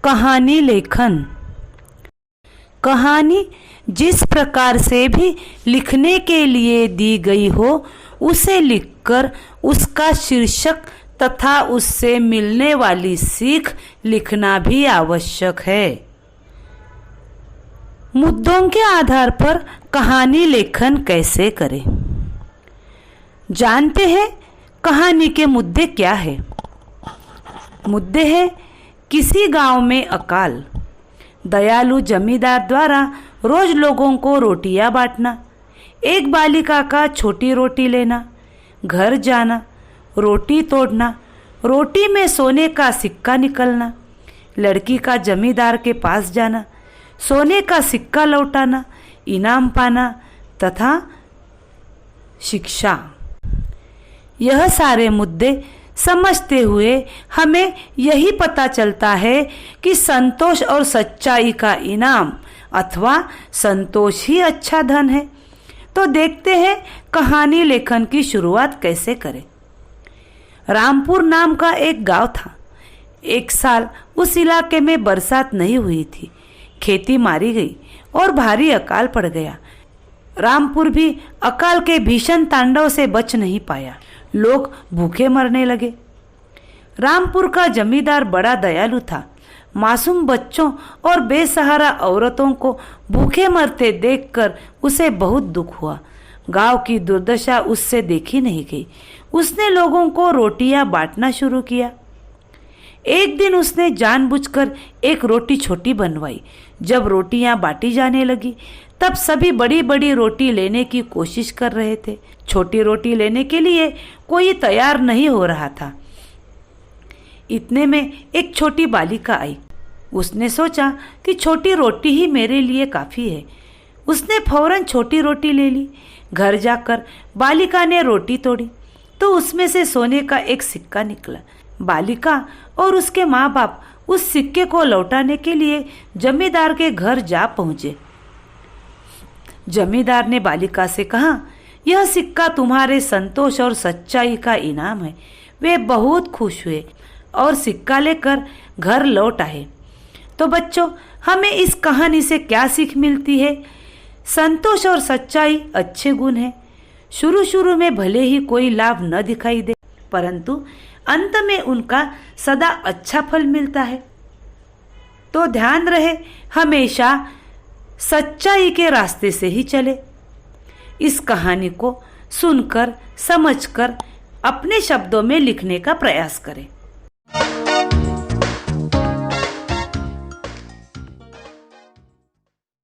कहानी लेखन। कहानी जिस प्रकार से भी लिखने के लिए दी गई हो उसे लिखकर उसका शीर्षक तथा उससे मिलने वाली सीख लिखना भी आवश्यक है। मुद्दों के आधार पर कहानी लेखन कैसे करें? जानते हैं कहानी के मुद्दे क्या है? मुद्दे हैं किसी गांव में अकाल, दयालु जमींदार द्वारा रोज लोगों को रोटियां बांटना, एक बालिका का छोटी रोटी लेना, घर जाना, रोटी तोड़ना, रोटी में सोने का सिक्का निकलना, लड़की का जमींदार के पास जाना, सोने का सिक्का लौटाना, इनाम पाना तथा शिक्षा। यह सारे मुद्दे समझते हुए हमें यही पता चलता है कि संतोष और सच्चाई का इनाम अथवा संतोष ही अच्छा धन है। तो देखते हैं कहानी लेखन की शुरुआत कैसे करें। रामपुर नाम का एक गांव था। एक साल उस इलाके में बरसात नहीं हुई थी, खेती मारी गई और भारी अकाल पड़ गया। रामपुर भी अकाल के भीषण तांडव से बच नहीं पाया। लोग भूखे मरने लगे। रामपुर का जमींदार बड़ा दयालु था। मासूम बच्चों और बेसहारा औरतों को भूखे मरते देखकर उसे बहुत दुख हुआ। गांव की दुर्दशा उससे देखी नहीं गई। उसने लोगों को रोटियां बांटना शुरू किया। एक दिन उसने जानबूझकर एक रोटी छोटी बनवाई। जब रोटियां बांटी जाने लगी तब सभी बड़ी बड़ी रोटी लेने की कोशिश कर रहे थे। छोटी रोटी लेने के लिए कोई तैयार नहीं हो रहा था। इतने में एक छोटी बालिका आई। उसने सोचा कि छोटी रोटी ही मेरे लिए काफ़ी है। उसने फौरन छोटी रोटी ले ली। घर जाकर बालिका ने रोटी तोड़ी तो उसमें से सोने का एक सिक्का निकला। बालिका और उसके माँ बाप उस सिक्के को लौटाने के लिए जमींदार के घर जा पहुँचे। जमींदार ने बालिका से कहा, यह सिक्का तुम्हारे संतोष और सच्चाई का इनाम है। वे बहुत खुश हुए और सिक्का लेकर घर लौट आए। तो बच्चों, हमें इस कहानी से क्या सीख मिलती है? संतोष और सच्चाई अच्छे गुण हैं। शुरू शुरू में भले ही कोई लाभ न दिखाई दे, परंतु अंत में उनका सदा अच्छा फल मिलता है। तो ध्यान रहे, हमेशा सच्चाई के रास्ते से ही चले। इस कहानी को सुनकर, समझकर अपने शब्दों में लिखने का प्रयास करें।